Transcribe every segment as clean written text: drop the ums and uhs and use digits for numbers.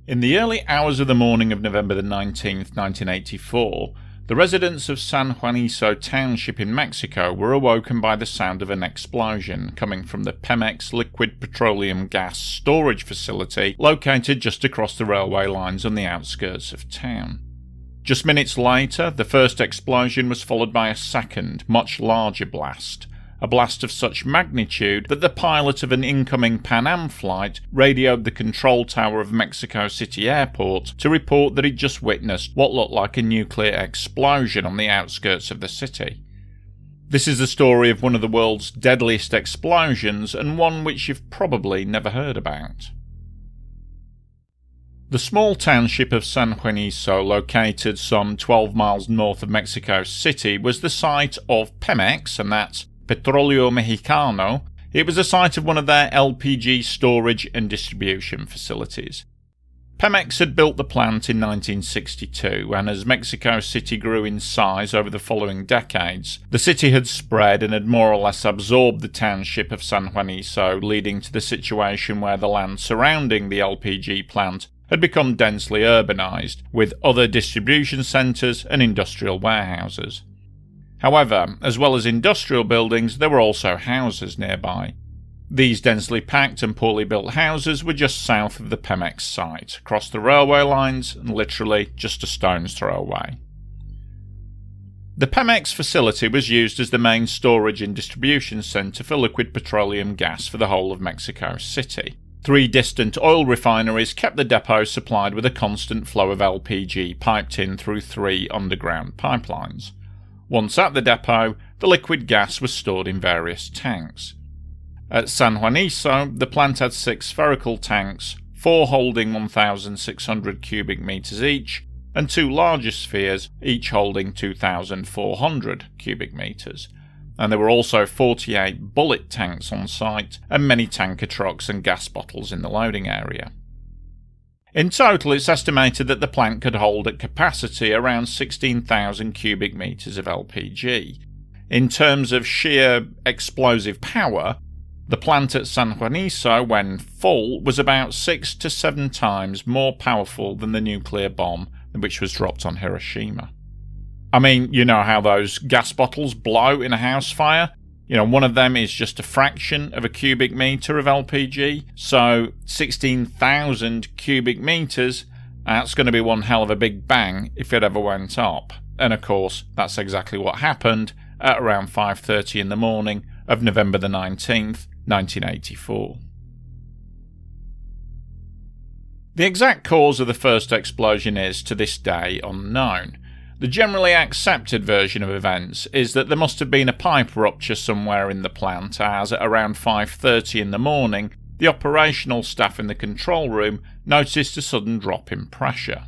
In the early hours of the morning of November the 19th, 1984, the residents of San Juanizo Township in Mexico were awoken by the sound of an explosion coming from the PEMEX liquid petroleum gas storage facility located just across the railway lines on the outskirts of town. Just minutes later, the first explosion was followed by a second, much larger blast. A blast of such magnitude that the pilot of an incoming Pan Am flight radioed the control tower of Mexico City Airport to report that he'd just witnessed what looked like a nuclear explosion on the outskirts of the city. This is the story of one of the world's deadliest explosions, and one which you've probably never heard about. The small township of San Juanizo, located some 12 miles north of Mexico City, was the site of PEMEX, and that's Petróleo Mexicano. It was the site of one of their LPG storage and distribution facilities. PEMEX had built the plant in 1962, and as Mexico City grew in size over the following decades, the city had spread and had more or less absorbed the township of San Juanizo, leading to the situation where the land surrounding the LPG plant had become densely urbanized, with other distribution centers and industrial warehouses. However, as well as industrial buildings, there were also houses nearby. These densely packed and poorly built houses were just south of the PEMEX site, across the railway lines, and literally just a stone's throw away. The PEMEX facility was used as the main storage and distribution centre for liquid petroleum gas for the whole of Mexico City. 3 distant oil refineries kept the depot supplied with a constant flow of LPG piped in through 3 underground pipelines. Once at the depot, the liquid gas was stored in various tanks. At San Juanizo, the plant had 6 spherical tanks, 4 holding 1,600 cubic metres each, and 2 larger spheres, each holding 2,400 cubic metres. And there were also 48 bullet tanks on site, and many tanker trucks and gas bottles in the loading area. In total, it's estimated that the plant could hold at capacity around 16,000 cubic metres of LPG. In terms of sheer explosive power, the plant at San Juanizo, when full, was about 6 to 7 times more powerful than the nuclear bomb which was dropped on Hiroshima. I mean, you know how those gas bottles blow in a house fire? One of them is just a fraction of a cubic metre of LPG, so 16,000 cubic metres, that's going to be one hell of a big bang if it ever went up. And of course, that's exactly what happened at around 5:30 in the morning of November the 19th, 1984. The exact cause of the first explosion is, to this day, unknown. The generally accepted version of events is that there must have been a pipe rupture somewhere in the plant, as at around 5:30 in the morning, the operational staff in the control room noticed a sudden drop in pressure.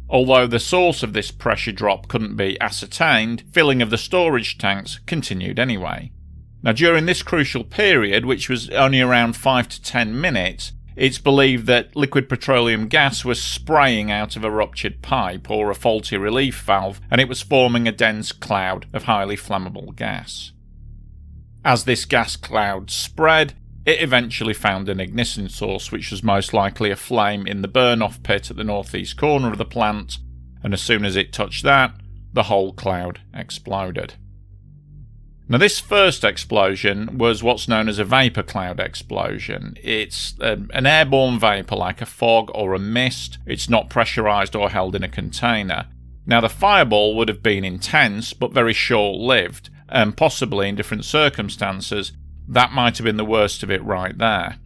Although the source of this pressure drop couldn't be ascertained, filling of the storage tanks continued anyway. Now, during this crucial period, which was only around 5 to 10 minutes, it's believed that liquid petroleum gas was spraying out of a ruptured pipe or a faulty relief valve, and it was forming a dense cloud of highly flammable gas. As this gas cloud spread, it eventually found an ignition source, which was most likely a flame in the burn-off pit at the northeast corner of the plant, and as soon as it touched that, the whole cloud exploded. Now, this first explosion was what's known as a vapor cloud explosion. It's an airborne vapor like a fog or a mist. It's not pressurized or held in a container. Now, the fireball would have been intense but very short-lived, and possibly in different circumstances, that might have been the worst of it right there.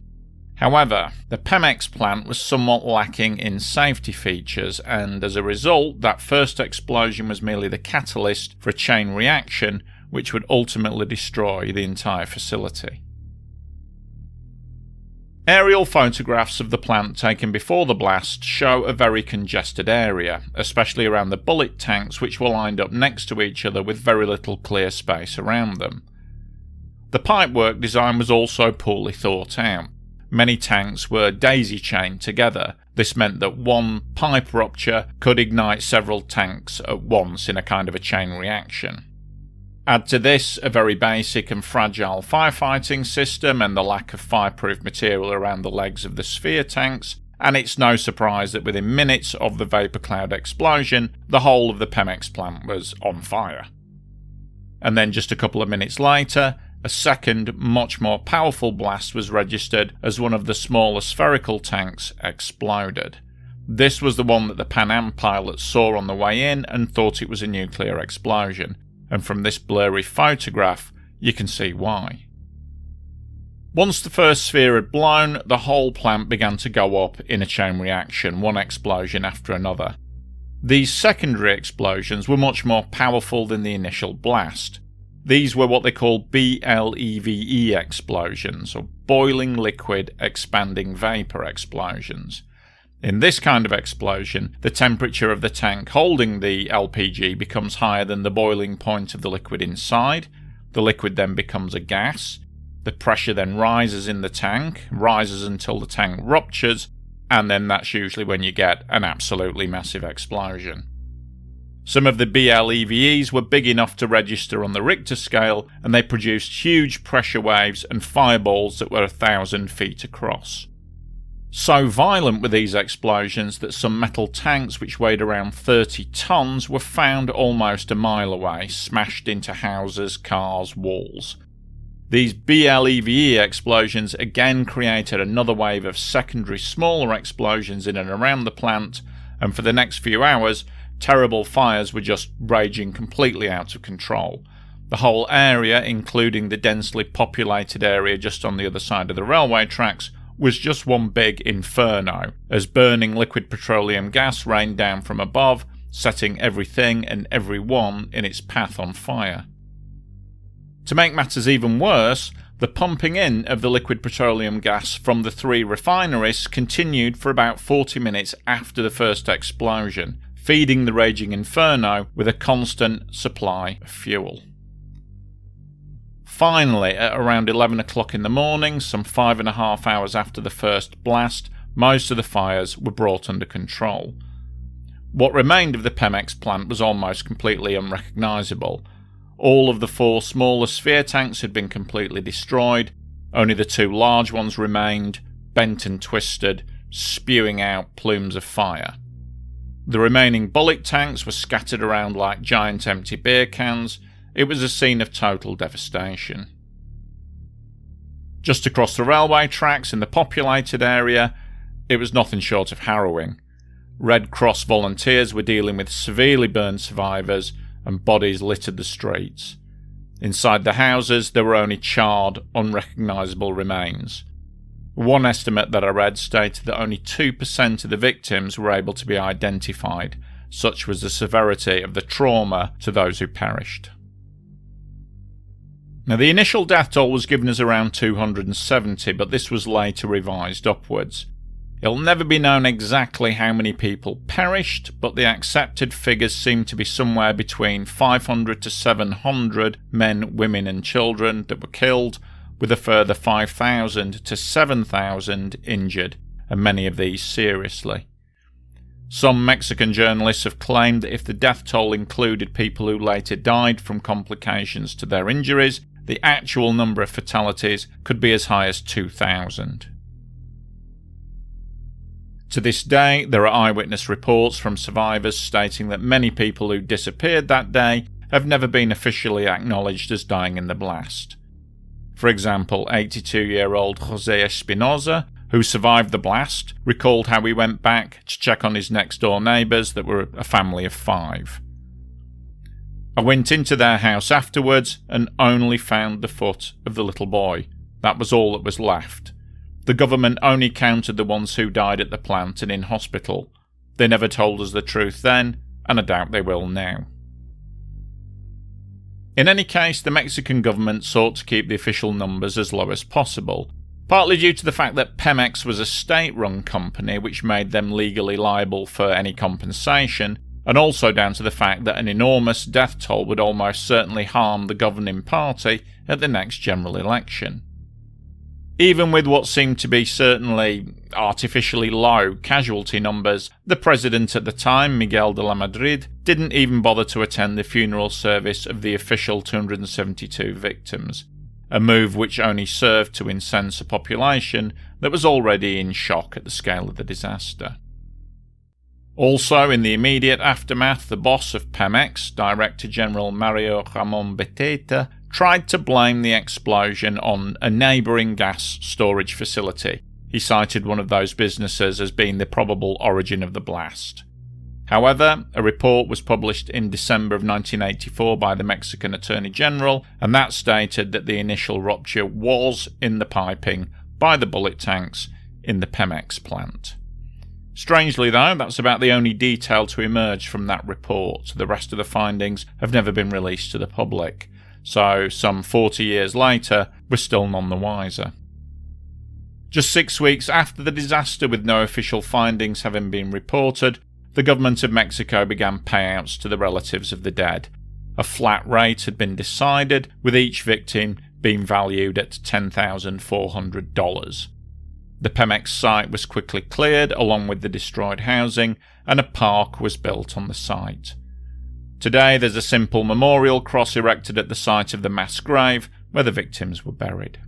However, the PEMEX plant was somewhat lacking in safety features, and as a result, that first explosion was merely the catalyst for a chain reaction which would ultimately destroy the entire facility. Aerial photographs of the plant taken before the blast show a very congested area, especially around the bullet tanks, which were lined up next to each other with very little clear space around them. The pipework design was also poorly thought out. Many tanks were daisy-chained together. This meant that one pipe rupture could ignite several tanks at once in a kind of a chain reaction. Add to this a very basic and fragile firefighting system and the lack of fireproof material around the legs of the sphere tanks, and it's no surprise that within minutes of the vapour cloud explosion, the whole of the PEMEX plant was on fire. And then just a couple of minutes later, a second, much more powerful blast was registered as one of the smaller spherical tanks exploded. This was the one that the Pan Am pilots saw on the way in and thought it was a nuclear explosion, and from this blurry photograph, you can see why. Once the first sphere had blown, the whole plant began to go up in a chain reaction, one explosion after another. These secondary explosions were much more powerful than the initial blast. These were what they call BLEVE explosions, or boiling liquid expanding vapour explosions. In this kind of explosion, the temperature of the tank holding the LPG becomes higher than the boiling point of the liquid inside. The liquid then becomes a gas. The pressure then rises in the tank, rises until the tank ruptures, and then that's usually when you get an absolutely massive explosion. Some of the BLEVEs were big enough to register on the Richter scale, and they produced huge pressure waves and fireballs that were 1,000 feet across. So violent were these explosions that some metal tanks which weighed around 30 tons were found almost a mile away, smashed into houses, cars, walls. These BLEVE explosions again created another wave of secondary smaller explosions in and around the plant, and for the next few hours, terrible fires were just raging completely out of control. The whole area, including the densely populated area just on the other side of the railway tracks, was just one big inferno, as burning liquid petroleum gas rained down from above, setting everything and everyone in its path on fire. To make matters even worse, the pumping in of the liquid petroleum gas from the 3 refineries continued for about 40 minutes after the first explosion, feeding the raging inferno with a constant supply of fuel. Finally, at around 11 o'clock in the morning, some 5.5 hours after the first blast, most of the fires were brought under control. What remained of the PEMEX plant was almost completely unrecognisable. All of the 4 smaller sphere tanks had been completely destroyed, only the 2 large ones remained, bent and twisted, spewing out plumes of fire. The remaining bullet tanks were scattered around like giant empty beer cans. It was a scene of total devastation. Just across the railway tracks in the populated area, it was nothing short of harrowing. Red Cross volunteers were dealing with severely burned survivors, and bodies littered the streets. Inside the houses, there were only charred, unrecognisable remains. One estimate that I read stated that only 2% of the victims were able to be identified. Such was the severity of the trauma to those who perished. Now, the initial death toll was given as around 270, but this was later revised upwards. It'll never be known exactly how many people perished, but the accepted figures seem to be somewhere between 500 to 700 men, women and children that were killed, with a further 5,000 to 7,000 injured, and many of these seriously. Some Mexican journalists have claimed that if the death toll included people who later died from complications to their injuries, the actual number of fatalities could be as high as 2,000. To this day, there are eyewitness reports from survivors stating that many people who disappeared that day have never been officially acknowledged as dying in the blast. For example, 82-year-old Jose Espinoza, who survived the blast, recalled how he went back to check on his next-door neighbours that were a family of 5. I went into their house afterwards and only found the foot of the little boy. That was all that was left. The government only counted the ones who died at the plant and in hospital. They never told us the truth then, and I doubt they will now. In any case, the Mexican government sought to keep the official numbers as low as possible, partly due to the fact that PEMEX was a state-run company which made them legally liable for any compensation, and also down to the fact that an enormous death toll would almost certainly harm the governing party at the next general election. Even with what seemed to be certainly artificially low casualty numbers, the president at the time, Miguel de la Madrid, didn't even bother to attend the funeral service of the official 272 victims. a move which only served to incense a population that was already in shock at the scale of the disaster. Also, in the immediate aftermath, the boss of PEMEX, Director General Mario Ramon Beteta, tried to blame the explosion on a neighbouring gas storage facility. He cited one of those businesses as being the probable origin of the blast. However, a report was published in December of 1984 by the Mexican Attorney General, and that stated that the initial rupture was in the piping by the bullet tanks in the PEMEX plant. Strangely though, that's about the only detail to emerge from that report. The rest of the findings have never been released to the public, so some 40 years later, we're still none the wiser. Just 6 weeks after the disaster, with no official findings having been reported, the government of Mexico began payouts to the relatives of the dead. A flat rate had been decided, with each victim being valued at $10,400. The PEMEX site was quickly cleared, along with the destroyed housing, and a park was built on the site. Today there's a simple memorial cross erected at the site of the mass grave where the victims were buried.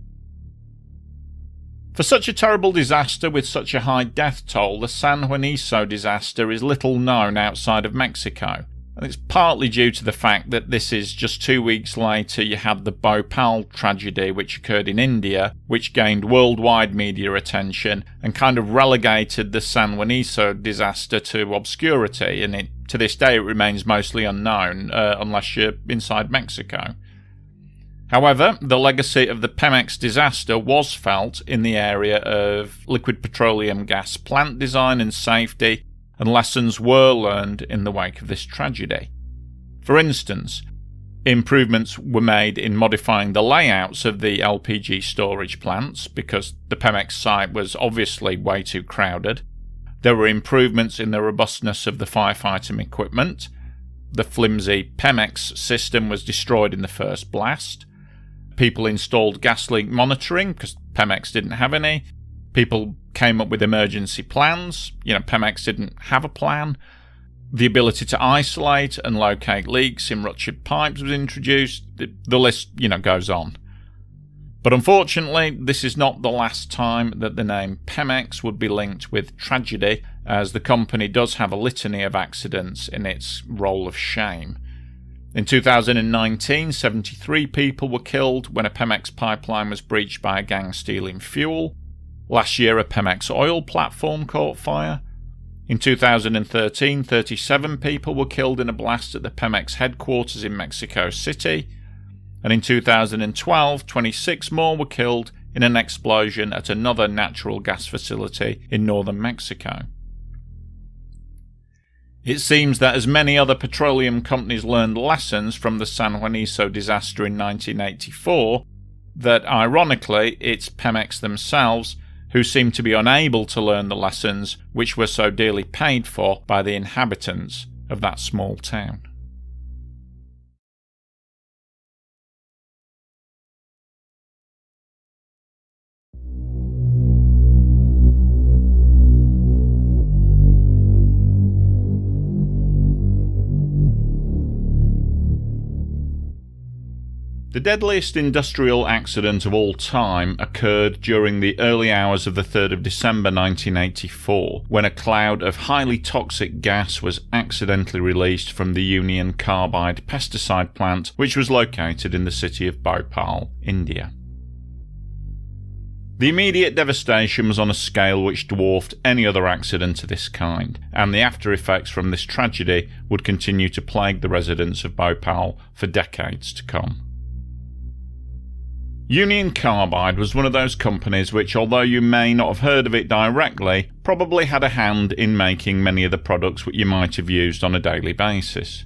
For such a terrible disaster with such a high death toll, the San Juaniso disaster is little known outside of Mexico. And it's partly due to the fact that this is just 2 weeks later you had the Bhopal tragedy which occurred in India, which gained worldwide media attention and kind of relegated the San Juaniso disaster to obscurity, and to this day it remains mostly unknown unless you're inside Mexico. However, the legacy of the PEMEX disaster was felt in the area of liquid petroleum gas plant design and safety, and lessons were learned in the wake of this tragedy. For instance, improvements were made in modifying the layouts of the LPG storage plants because the PEMEX site was obviously way too crowded. There were improvements in the robustness of the firefighting equipment. The flimsy PEMEX system was destroyed in the first blast. People installed gas leak monitoring because PEMEX didn't have any. People came up with emergency plans. PEMEX didn't have a plan. The ability to isolate and locate leaks in ruptured pipes was introduced. The list, goes on. But unfortunately, this is not the last time that the name PEMEX would be linked with tragedy, as the company does have a litany of accidents in its roll of shame. In 2019, 73 people were killed when a PEMEX pipeline was breached by a gang stealing fuel. Last year, a PEMEX oil platform caught fire. In 2013, 37 people were killed in a blast at the PEMEX headquarters in Mexico City. And in 2012, 26 more were killed in an explosion at another natural gas facility in northern Mexico. It seems that as many other petroleum companies learned lessons from the San Juaniso disaster in 1984, that ironically it's PEMEX themselves who seem to be unable to learn the lessons which were so dearly paid for by the inhabitants of that small town. The deadliest industrial accident of all time occurred during the early hours of the 3rd of December 1984, when a cloud of highly toxic gas was accidentally released from the Union Carbide pesticide plant, which was located in the city of Bhopal, India. The immediate devastation was on a scale which dwarfed any other accident of this kind, and the after effects from this tragedy would continue to plague the residents of Bhopal for decades to come. Union Carbide was one of those companies which, although you may not have heard of it directly, probably had a hand in making many of the products that you might have used on a daily basis.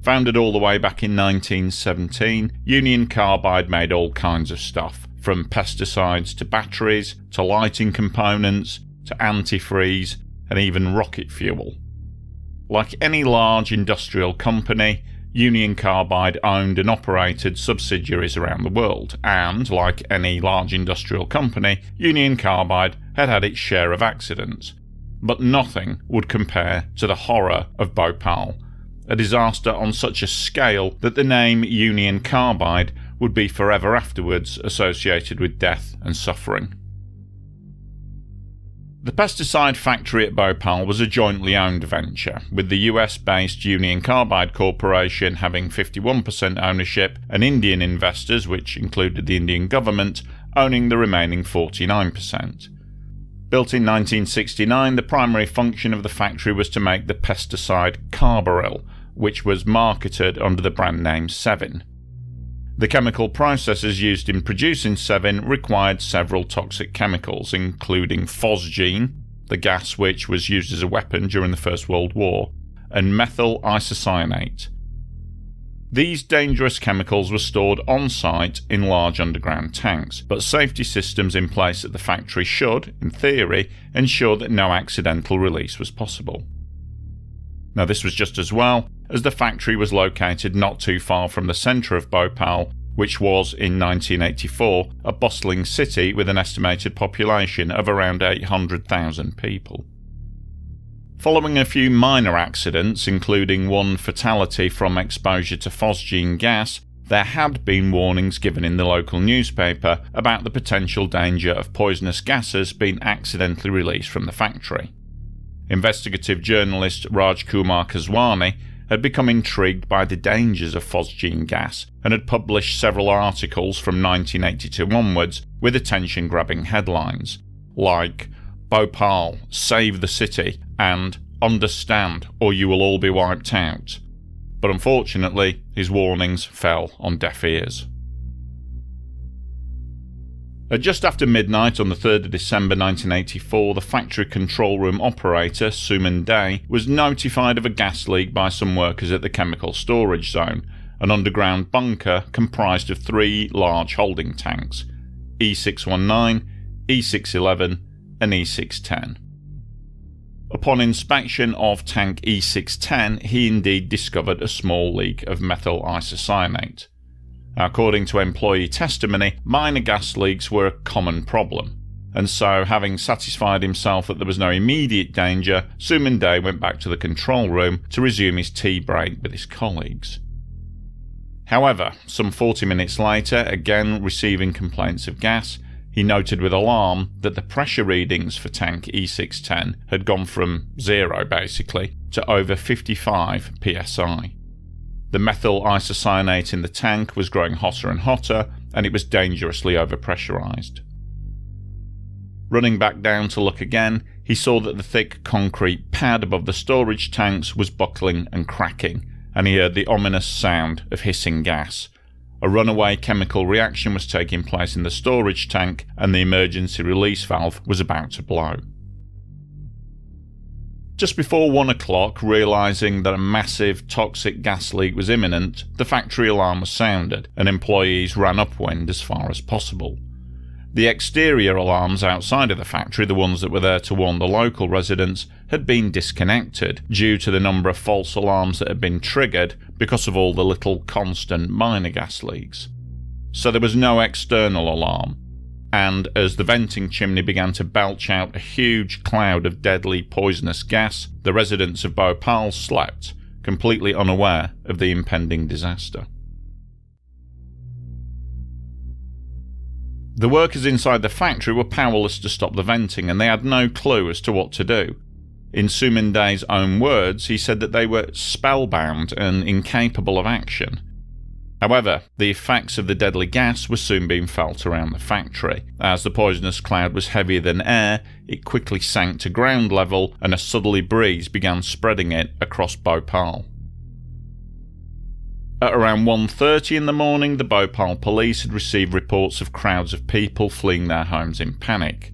Founded all the way back in 1917, Union Carbide made all kinds of stuff, from pesticides to batteries, to lighting components, to antifreeze, and even rocket fuel. Like any large industrial company, Union Carbide owned and operated subsidiaries around the world, and, like any large industrial company, Union Carbide had had its share of accidents. But nothing would compare to the horror of Bhopal, a disaster on such a scale that the name Union Carbide would be forever afterwards associated with death and suffering. The pesticide factory at Bhopal was a jointly owned venture, with the US-based Union Carbide Corporation having 51% ownership and Indian investors, which included the Indian government, owning the remaining 49%. Built in 1969, the primary function of the factory was to make the pesticide carbaryl, which was marketed under the brand name Sevin. The chemical processes used in producing Sevin required several toxic chemicals, including phosgene, the gas which was used as a weapon during the First World War, and methyl isocyanate. These dangerous chemicals were stored on-site in large underground tanks, but safety systems in place at the factory should, in theory, ensure that no accidental release was possible. Now, this was just as well, as the factory was located not too far from the centre of Bhopal, which was, in 1984, a bustling city with an estimated population of around 800,000 people. Following a few minor accidents, including one fatality from exposure to phosgene gas, there had been warnings given in the local newspaper about the potential danger of poisonous gases being accidentally released from the factory. Investigative journalist Rajkumar Kaswani had become intrigued by the dangers of phosgene gas and had published several articles from 1982 onwards with attention-grabbing headlines like "Bhopal, Save the City" and "Understand or you will all be wiped out." But unfortunately, his warnings fell on deaf ears. At just after midnight on the 3rd of December 1984, the factory control room operator, Suman Day, was notified of a gas leak by some workers at the chemical storage zone, an underground bunker comprised of 3 large holding tanks, E619, E611 and E610. Upon inspection of tank E610, he indeed discovered a small leak of methyl isocyanate. According to employee testimony, minor gas leaks were a common problem, and so, having satisfied himself that there was no immediate danger, Suman Day went back to the control room to resume his tea break with his colleagues. However, some 40 minutes later, again receiving complaints of gas, he noted with alarm that the pressure readings for tank E610 had gone from 0 basically to over 55 psi. The methyl isocyanate in the tank was growing hotter and hotter, and it was dangerously overpressurized. Running back down to look again, he saw that the thick concrete pad above the storage tanks was buckling and cracking, and he heard the ominous sound of hissing gas. A runaway chemical reaction was taking place in the storage tank, and the emergency release valve was about to blow. Just before 1 o'clock, realising that a massive toxic gas leak was imminent, the factory alarm was sounded, and employees ran upwind as far as possible. The exterior alarms outside of the factory, the ones that were there to warn the local residents, had been disconnected due to the number of false alarms that had been triggered because of all the little constant minor gas leaks. So there was no external alarm, and as the venting chimney began to belch out a huge cloud of deadly poisonous gas, the residents of Bhopal slept, completely unaware of the impending disaster. The workers inside the factory were powerless to stop the venting, and they had no clue as to what to do. In Suman Day's own words, he said that they were spellbound and incapable of action. However, the effects of the deadly gas were soon being felt around the factory. As the poisonous cloud was heavier than air, it quickly sank to ground level, and a southerly breeze began spreading it across Bhopal. At around 1:30 in the morning, the Bhopal police had received reports of crowds of people fleeing their homes in panic.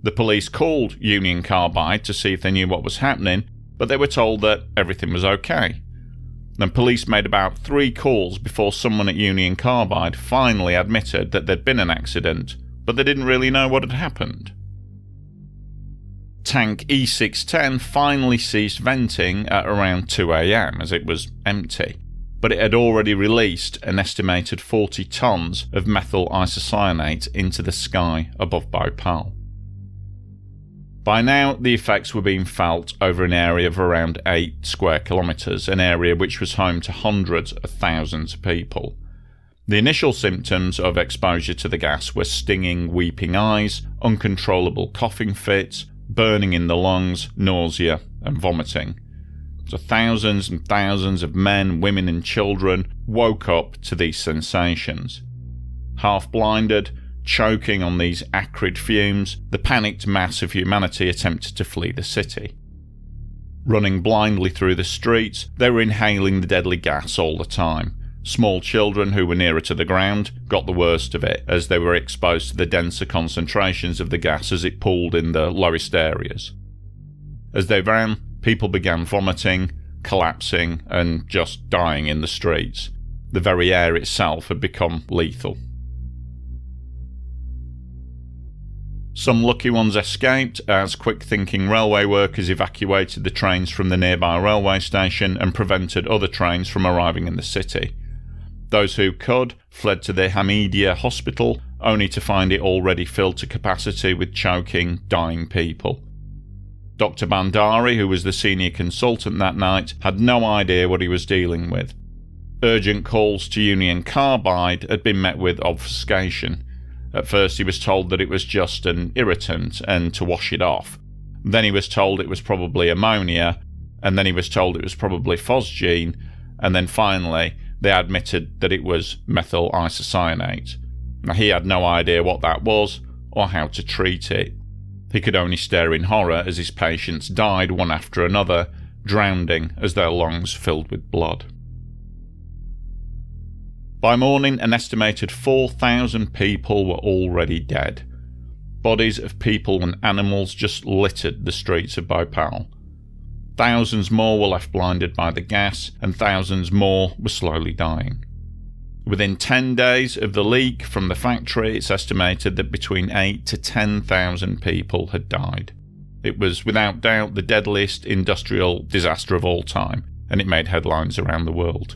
The police called Union Carbide to see if they knew what was happening, but they were told that everything was okay. Then police made about 3 calls before someone at Union Carbide finally admitted that there'd been an accident, but they didn't really know what had happened. Tank E610 finally ceased venting at around 2 AM as it was empty, but it had already released an estimated 40 tons of methyl isocyanate into the sky above Bhopal. By now, the effects were being felt over an area of around 8 square kilometres, an area which was home to hundreds of thousands of people. The initial symptoms of exposure to the gas were stinging, weeping eyes, uncontrollable coughing fits, burning in the lungs, nausea, and vomiting. So thousands and thousands of men, women, and children woke up to these sensations. Half blinded, choking on these acrid fumes, the panicked mass of humanity attempted to flee the city. Running blindly through the streets, they were inhaling the deadly gas all the time. Small children who were nearer to the ground got the worst of it, as they were exposed to the denser concentrations of the gas as it pooled in the lowest areas. As they ran, people began vomiting, collapsing, and just dying in the streets. The very air itself had become lethal. Some lucky ones escaped, as quick-thinking railway workers evacuated the trains from the nearby railway station and prevented other trains from arriving in the city. Those who could fled to the Hamidia hospital, only to find it already filled to capacity with choking, dying people. Dr. Bandari, who was the senior consultant that night, had no idea what he was dealing with. Urgent calls to Union Carbide had been met with obfuscation. At first he was told that it was just an irritant and to wash it off. Then he was told it was probably ammonia, and then he was told it was probably phosgene, and then finally they admitted that it was methyl isocyanate. Now, he had no idea what that was or how to treat it. He could only stare in horror as his patients died one after another, drowning as their lungs filled with blood. By morning, an estimated 4,000 people were already dead. Bodies of people and animals just littered the streets of Bhopal. Thousands more were left blinded by the gas, and thousands more were slowly dying. Within 10 days of the leak from the factory, it's estimated that between 8,000 to 10,000 people had died. It was without doubt the deadliest industrial disaster of all time, and it made headlines around the world.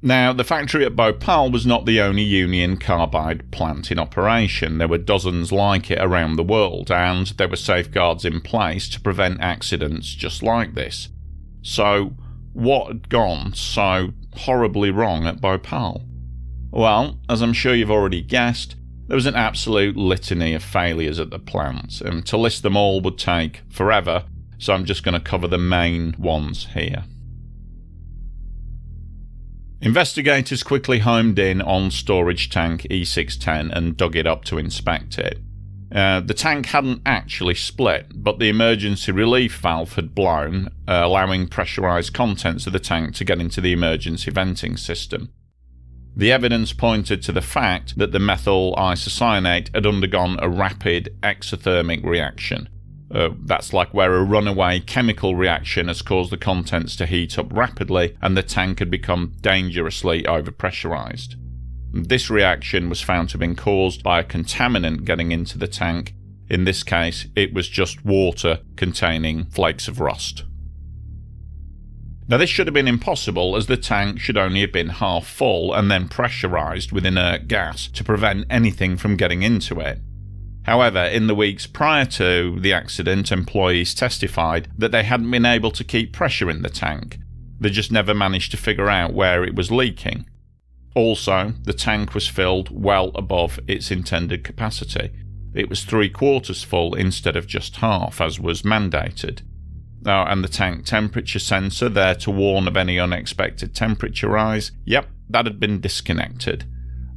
Now, the factory at Bhopal was not the only Union Carbide plant in operation. There were dozens like it around the world, and there were safeguards in place to prevent accidents just like this. So, what had gone so horribly wrong at Bhopal? Well, as I'm sure you've already guessed, there was an absolute litany of failures at the plant, and to list them all would take forever, so I'm just going to cover the main ones here. Investigators quickly homed in on storage tank E610 and dug it up to inspect it. The tank hadn't actually split, but the emergency relief valve had blown, allowing pressurised contents of the tank to get into the emergency venting system. The evidence pointed to the fact that the methyl isocyanate had undergone a rapid exothermic reaction. That's like where a runaway chemical reaction has caused the contents to heat up rapidly and the tank had become dangerously overpressurized. This reaction was found to have been caused by a contaminant getting into the tank. In this case, it was just water containing flakes of rust. Now, this should have been impossible, as the tank should only have been half full and then pressurized with inert gas to prevent anything from getting into it. However, in the weeks prior to the accident, employees testified that they hadn't been able to keep pressure in the tank. They just never managed to figure out where it was leaking. Also, the tank was filled well above its intended capacity. It was 3/4 full instead of just half, as was mandated. And the tank temperature sensor, there to warn of any unexpected temperature rise, yep, that had been disconnected.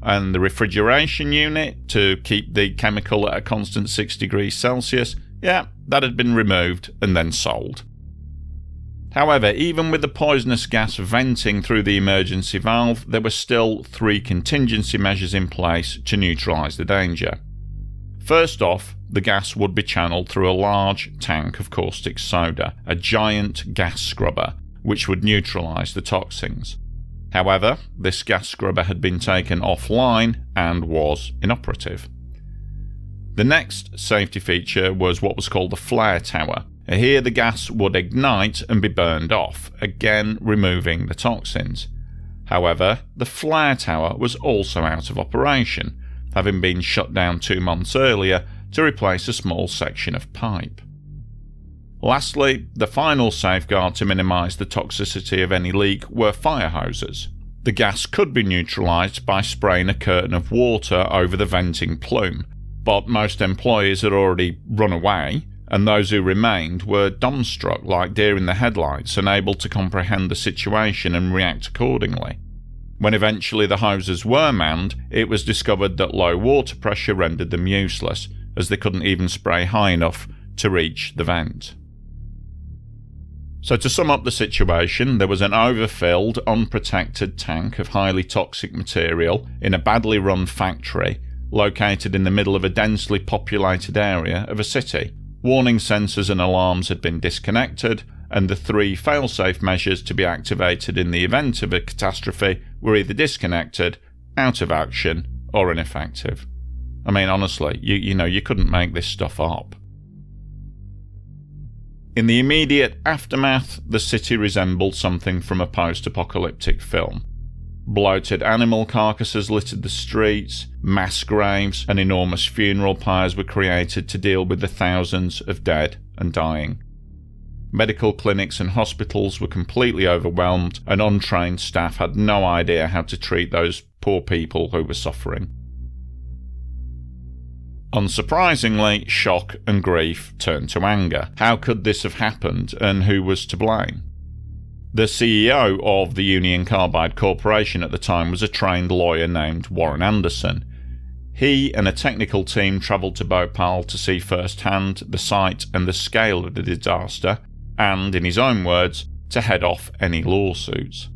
And the refrigeration unit to keep the chemical at a constant 6 degrees Celsius, yeah, that had been removed and then sold. However, even with the poisonous gas venting through the emergency valve, there were still 3 contingency measures in place to neutralise the danger. First off, the gas would be channeled through a large tank of caustic soda, a giant gas scrubber, which would neutralise the toxins. However, this gas scrubber had been taken offline and was inoperative. The next safety feature was what was called the flare tower. Here the gas would ignite and be burned off, again removing the toxins. However, the flare tower was also out of operation, having been shut down 2 months earlier to replace a small section of pipe. Lastly, the final safeguard to minimise the toxicity of any leak were fire hoses. The gas could be neutralised by spraying a curtain of water over the venting plume, but most employees had already run away, and those who remained were dumbstruck like deer in the headlights, unable to comprehend the situation and react accordingly. When eventually the hoses were manned, it was discovered that low water pressure rendered them useless, as they couldn't even spray high enough to reach the vent. So to sum up the situation, there was an overfilled, unprotected tank of highly toxic material in a badly run factory located in the middle of a densely populated area of a city. Warning sensors and alarms had been disconnected, and the 3 fail-safe measures to be activated in the event of a catastrophe were either disconnected, out of action, or ineffective. I mean, honestly, you couldn't make this stuff up. In the immediate aftermath, the city resembled something from a post-apocalyptic film. Bloated animal carcasses littered the streets, mass graves and enormous funeral pyres were created to deal with the thousands of dead and dying. Medical clinics and hospitals were completely overwhelmed, and untrained staff had no idea how to treat those poor people who were suffering. Unsurprisingly, shock and grief turned to anger. How could this have happened, and who was to blame? The CEO of the Union Carbide Corporation at the time was a trained lawyer named Warren Anderson. He and a technical team travelled to Bhopal to see firsthand the site and the scale of the disaster, and, in his own words, to head off any lawsuits.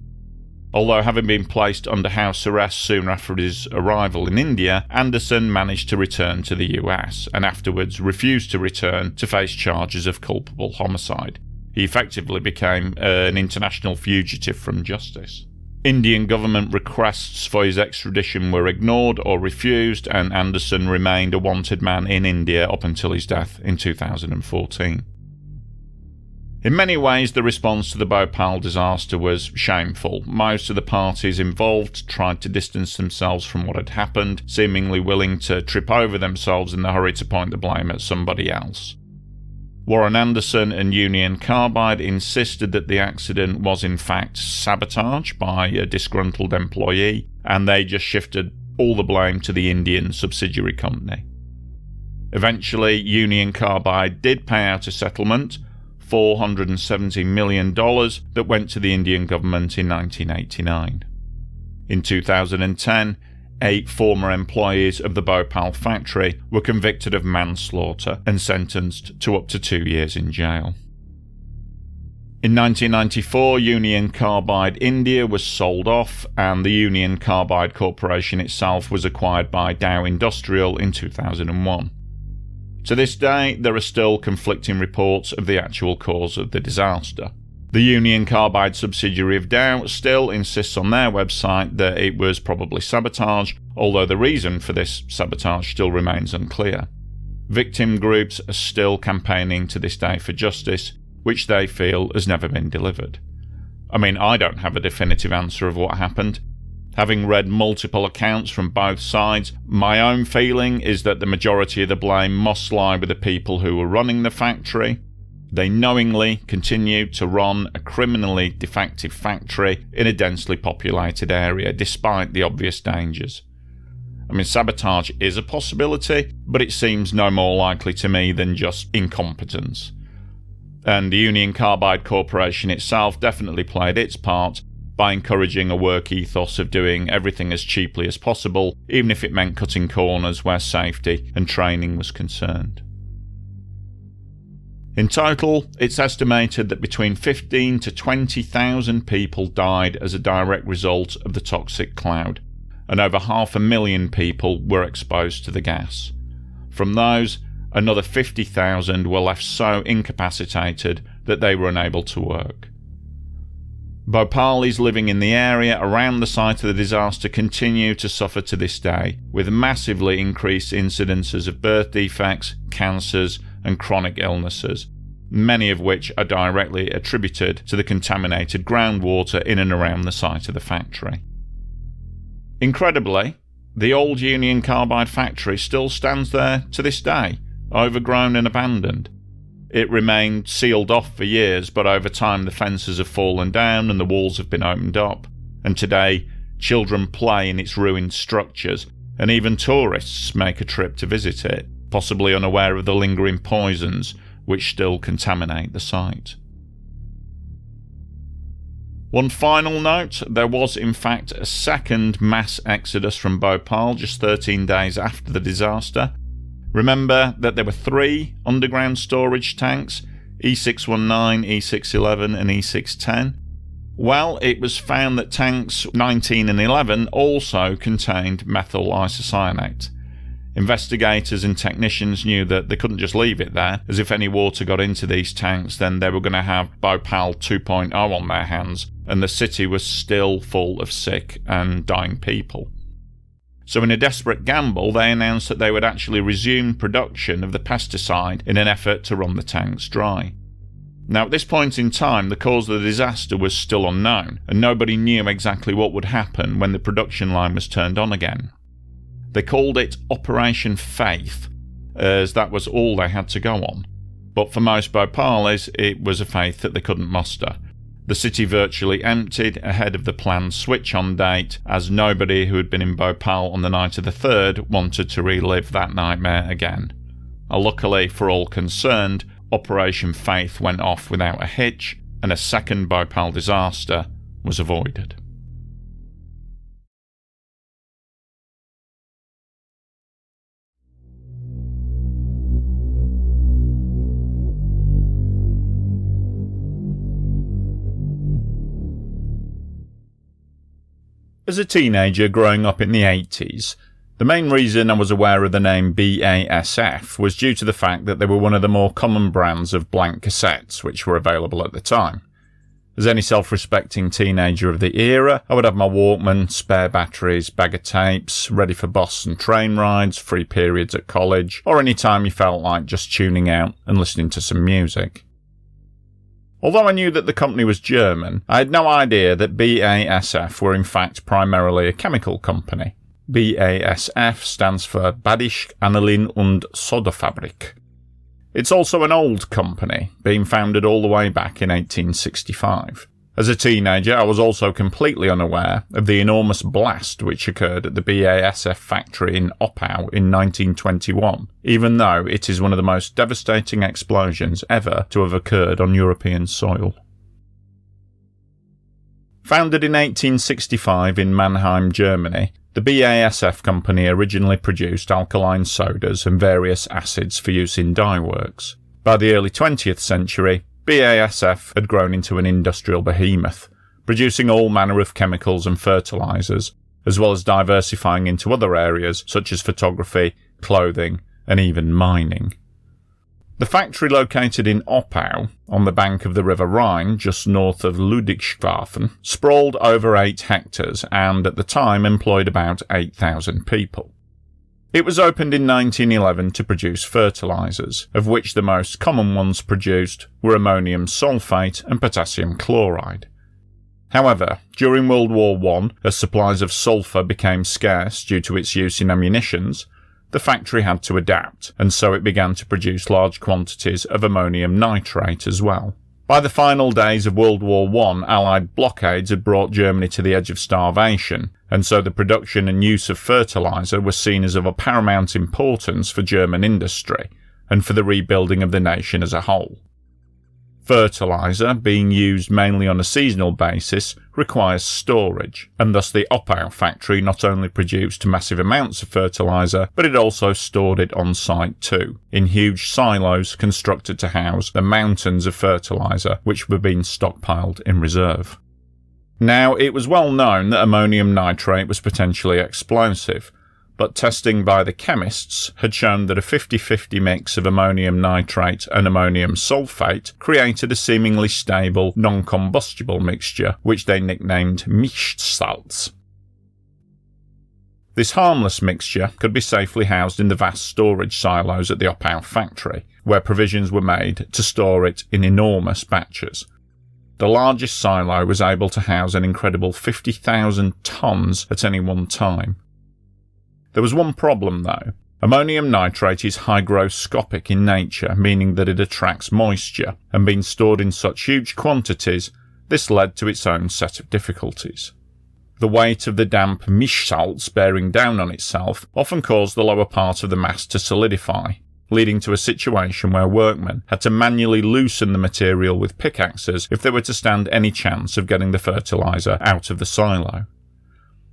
Although having been placed under house arrest soon after his arrival in India, Anderson managed to return to the US and afterwards refused to return to face charges of culpable homicide. He effectively became an international fugitive from justice. Indian government requests for his extradition were ignored or refused, and Anderson remained a wanted man in India up until his death in 2014. In many ways, the response to the Bhopal disaster was shameful. Most of the parties involved tried to distance themselves from what had happened, seemingly willing to trip over themselves in the hurry to point the blame at somebody else. Warren Anderson and Union Carbide insisted that the accident was in fact sabotage by a disgruntled employee, and they just shifted all the blame to the Indian subsidiary company. Eventually, Union Carbide did pay out a settlement, $470 million, that went to the Indian government in 1989. In 2010, 8 former employees of the Bhopal factory were convicted of manslaughter and sentenced to up to 2 years in jail. In 1994, Union Carbide India was sold off, and the Union Carbide Corporation itself was acquired by Dow Industrial in 2001. To this day, there are still conflicting reports of the actual cause of the disaster. The Union Carbide subsidiary of Dow still insists on their website that it was probably sabotage, although the reason for this sabotage still remains unclear. Victim groups are still campaigning to this day for justice, which they feel has never been delivered. I mean, I don't have a definitive answer of what happened. Having read multiple accounts from both sides, my own feeling is that the majority of the blame must lie with the people who were running the factory. They knowingly continued to run a criminally defective factory in a densely populated area, despite the obvious dangers. I mean, sabotage is a possibility, but it seems no more likely to me than just incompetence. And the Union Carbide Corporation itself definitely played its part by encouraging a work ethos of doing everything as cheaply as possible, even if it meant cutting corners where safety and training was concerned. In total, it's estimated that between 15,000 to 20,000 people died as a direct result of the toxic cloud, and over 500,000 people were exposed to the gas. From those, another 50,000 were left so incapacitated that they were unable to work. Bhopalis living in the area around the site of the disaster continue to suffer to this day, with massively increased incidences of birth defects, cancers, and chronic illnesses, many of which are directly attributed to the contaminated groundwater in and around the site of the factory. Incredibly, the old Union Carbide factory still stands there to this day, overgrown and abandoned. It remained sealed off for years, but over time the fences have fallen down and the walls have been opened up, and today Children play in its ruined structures, and even tourists make a trip to visit it, possibly unaware of the lingering poisons which still contaminate the site. One final note, there was in fact a second mass exodus from Bhopal just 13 days after the disaster. Remember that there were 3 underground storage tanks, E619, E611 and E610. Well, it was found that tanks 19 and 11 also contained methyl isocyanate. Investigators and technicians knew that they couldn't just leave it there, as if any water got into these tanks then they were going to have Bhopal 2.0 on their hands, and the city was still full of sick and dying people. So in a desperate gamble, they announced that they would actually resume production of the pesticide in an effort to run the tanks dry. Now at this point in time, the cause of the disaster was still unknown, and nobody knew exactly what would happen when the production line was turned on again. They called it Operation Faith, as that was all they had to go on. But for most Bhopalis, it was a faith that they couldn't muster. The city virtually emptied ahead of the planned switch-on date, as nobody who had been in Bhopal on the night of the 3rd wanted to relive that nightmare again. Luckily for all concerned, Operation Faith went off without a hitch, and a second Bhopal disaster was avoided. As a teenager growing up in the 80s, the main reason I was aware of the name BASF was due to the fact that they were one of the more common brands of blank cassettes which were available at the time. As any self-respecting teenager of the era, I would have my Walkman, spare batteries, bag of tapes, ready for bus and train rides, free periods at college, or any time you felt like just tuning out and listening to some music. Although I knew that the company was German, I had no idea that BASF were in fact primarily a chemical company. BASF stands for Badische Anilin- und Sodafabrik. It's also an old company, being founded all the way back in 1865. As a teenager, I was also completely unaware of the enormous blast which occurred at the BASF factory in Oppau in 1921, even though it is one of the most devastating explosions ever to have occurred on European soil. Founded in 1865 in Mannheim, Germany, the BASF company originally produced alkaline sodas and various acids for use in dye works. By the early 20th century, BASF had grown into an industrial behemoth, producing all manner of chemicals and fertilizers, as well as diversifying into other areas such as photography, clothing, and even mining. The factory, located in Oppau, on the bank of the River Rhine, just north of Ludwigshafen, sprawled over 8 hectares and at the time employed about 8,000 people. It was opened in 1911 to produce fertilizers, of which the most common ones produced were ammonium sulfate and potassium chloride. However, during World War I, as supplies of sulfur became scarce due to its use in ammunitions, the factory had to adapt, and so it began to produce large quantities of ammonium nitrate as well. By the final days of World War I, Allied blockades had brought Germany to the edge of starvation, and so the production and use of fertilizer was seen as of paramount importance for German industry, and for the rebuilding of the nation as a whole. Fertilizer, being used mainly on a seasonal basis, requires storage, and thus the Oppau factory not only produced massive amounts of fertilizer, but it also stored it on site too, in huge silos constructed to house the mountains of fertilizer which were being stockpiled in reserve. Now, it was well known that ammonium nitrate was potentially explosive, but testing by the chemists had shown that a 50-50 mix of ammonium nitrate and ammonium sulfate created a seemingly stable, non-combustible mixture, which they nicknamed Mischsalz. This harmless mixture could be safely housed in the vast storage silos at the Oppau factory, where provisions were made to store it in enormous batches. The largest silo was able to house an incredible 50,000 tons at any one time. There was one problem though. Ammonium nitrate is hygroscopic in nature, meaning that it attracts moisture, and being stored in such huge quantities, this led to its own set of difficulties. The weight of the damp mish salts bearing down on itself often caused the lower part of the mast to solidify, leading to a situation where workmen had to manually loosen the material with pickaxes if they were to stand any chance of getting the fertiliser out of the silo.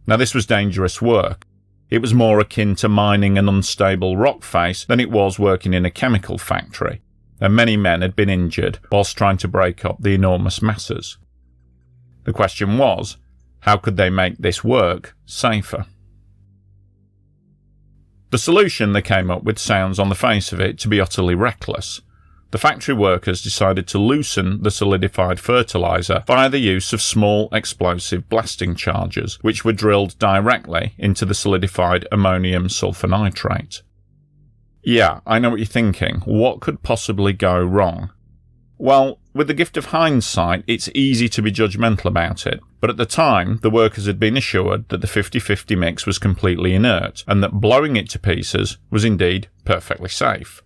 Now, this was dangerous work. It was more akin to mining an unstable rock face than it was working in a chemical factory, and many men had been injured whilst trying to break up the enormous masses. The question was, how could they make this work safer? The solution they came up with sounds on the face of it to be utterly reckless. The factory workers decided to loosen the solidified fertiliser via the use of small explosive blasting charges, which were drilled directly into the solidified ammonium sulfonitrate. Yeah, I know what you're thinking. What could possibly go wrong? Well, with the gift of hindsight, it's easy to be judgmental about it, but at the time, the workers had been assured that the 50-50 mix was completely inert, and that blowing it to pieces was indeed perfectly safe.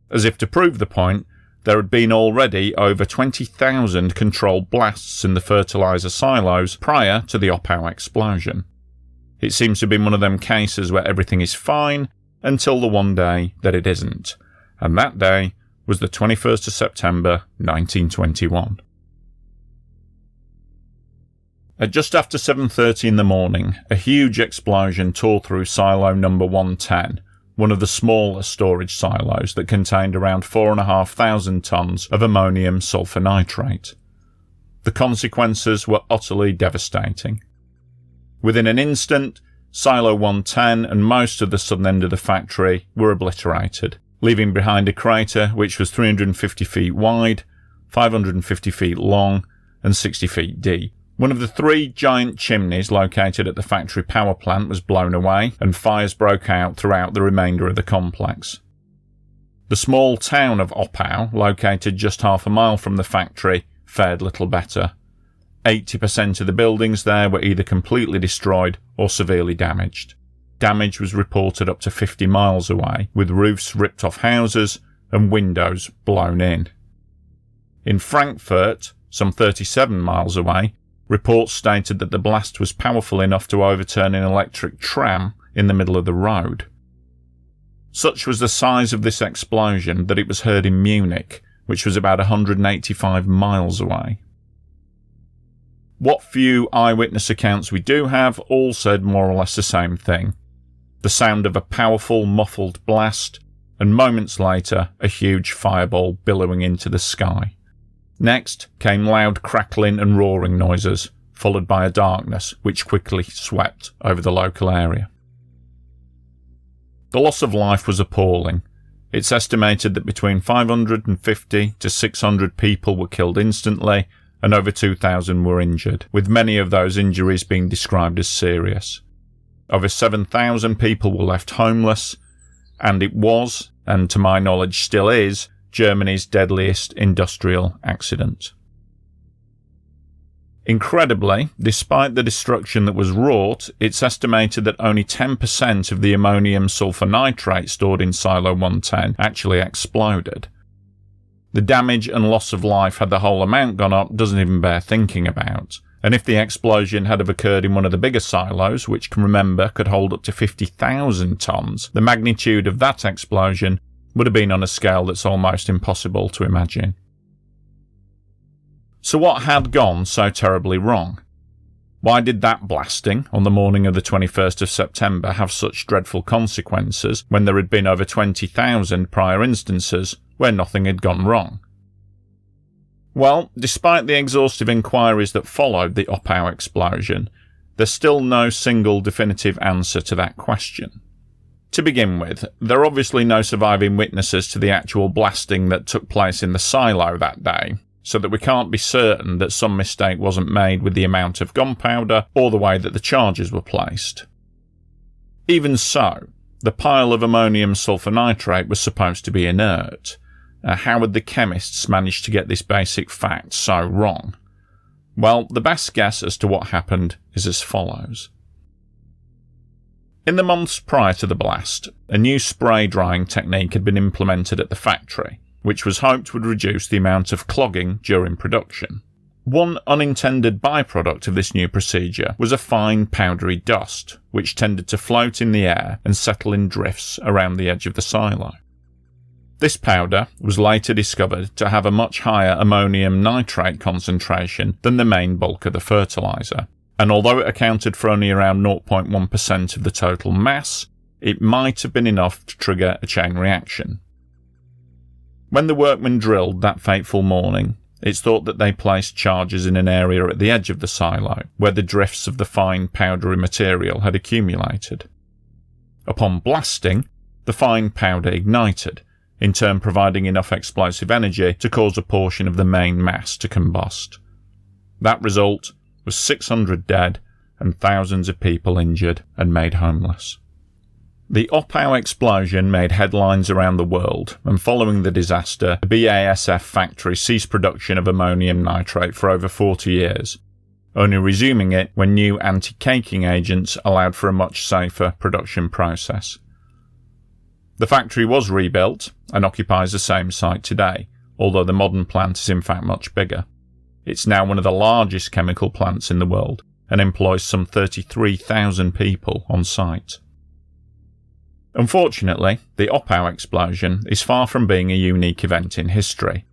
As if to prove the point, there had been already over 20,000 controlled blasts in the fertiliser silos prior to the Oppau explosion. It seems to have been one of them cases where everything is fine until the one day that it isn't, and that day was the 21st of September 1921. At just after 7:30 in the morning, a huge explosion tore through silo number 110, one of the smaller storage silos that contained around 4,500 tonnes of ammonium sulfonitrate. The consequences were utterly devastating. Within an instant, Silo 110 and most of the southern end of the factory were obliterated, leaving behind a crater which was 350 feet wide, 550 feet long, and 60 feet deep. One of the 3 giant chimneys located at the factory power plant was blown away, and fires broke out throughout the remainder of the complex. The small town of Oppau, located just half a mile from the factory, fared little better. 80% of the buildings there were either completely destroyed or severely damaged. Damage was reported up to 50 miles away, with roofs ripped off houses and windows blown in. In Frankfurt, some 37 miles away, reports stated that the blast was powerful enough to overturn an electric tram in the middle of the road. Such was the size of this explosion that it was heard in Munich, which was about 185 miles away. What few eyewitness accounts we do have all said more or less the same thing. The sound of a powerful, muffled blast, and moments later, a huge fireball billowing into the sky. Next came loud crackling and roaring noises, followed by a darkness which quickly swept over the local area. The loss of life was appalling. It's estimated that between 550 to 600 people were killed instantly, and over 2,000 were injured, with many of those injuries being described as serious. Over 7,000 people were left homeless, and it was, and to my knowledge still is, Germany's deadliest industrial accident. Incredibly, despite the destruction that was wrought, it's estimated that only 10% of the ammonium sulfonitrate stored in Silo 110 actually exploded. The damage and loss of life had the whole amount gone up doesn't even bear thinking about. And if the explosion had have occurred in one of the bigger silos, which can remember could hold up to 50,000 tonnes, the magnitude of that explosion would have been on a scale that's almost impossible to imagine. So what had gone so terribly wrong? Why did that blasting on the morning of the 21st of September have such dreadful consequences when there had been over 20,000 prior instances where nothing had gone wrong? Well, despite the exhaustive inquiries that followed the Oppau explosion, there's still no single definitive answer to that question. To begin with, there are obviously no surviving witnesses to the actual blasting that took place in the silo that day, so that we can't be certain that some mistake wasn't made with the amount of gunpowder or the way that the charges were placed. Even so, the pile of ammonium sulfonitrate was supposed to be inert. How had the chemists managed to get this basic fact so wrong? Well, the best guess as to what happened is as follows. In the months prior to the blast, a new spray drying technique had been implemented at the factory, which was hoped would reduce the amount of clogging during production. One unintended byproduct of this new procedure was a fine powdery dust, which tended to float in the air and settle in drifts around the edge of the silo. This powder was later discovered to have a much higher ammonium nitrate concentration than the main bulk of the fertiliser, and although it accounted for only around 0.1% of the total mass, it might have been enough to trigger a chain reaction. When the workmen drilled that fateful morning, it's thought that they placed charges in an area at the edge of the silo, where the drifts of the fine powdery material had accumulated. Upon blasting, the fine powder ignited, in turn providing enough explosive energy to cause a portion of the main mass to combust. That result was 600 dead and thousands of people injured and made homeless. The Oppau Explosion made headlines around the world, and following the disaster, the BASF factory ceased production of ammonium nitrate for over 40 years, only resuming it when new anti-caking agents allowed for a much safer production process. The factory was rebuilt and occupies the same site today, although the modern plant is in fact much bigger. It's now one of the largest chemical plants in the world and employs some 33,000 people on site. Unfortunately, the Oppau explosion is far from being a unique event in history.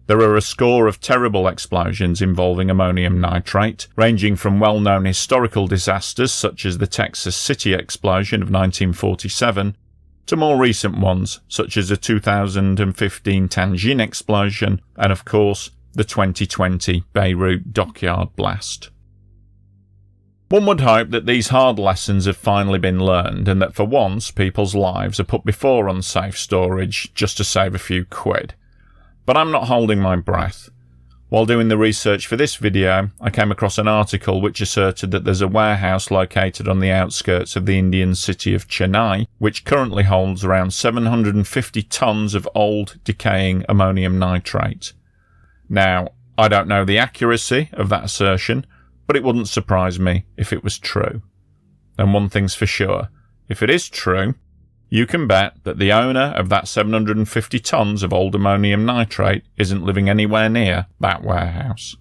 There are a score of terrible explosions involving ammonium nitrate, ranging from well-known historical disasters such as the Texas City explosion of 1947, to more recent ones such as the 2015 Tianjin explosion, and of course, the 2020 Beirut dockyard blast. One would hope that these hard lessons have finally been learned and that for once people's lives are put before unsafe storage just to save a few quid. But I'm not holding my breath. While doing the research for this video, I came across an article which asserted that there's a warehouse located on the outskirts of the Indian city of Chennai, which currently holds around 750 tons of old, decaying ammonium nitrate. Now, I don't know the accuracy of that assertion, but it wouldn't surprise me if it was true. And one thing's for sure, if it is true, you can bet that the owner of that 750 tons of old ammonium nitrate isn't living anywhere near that warehouse.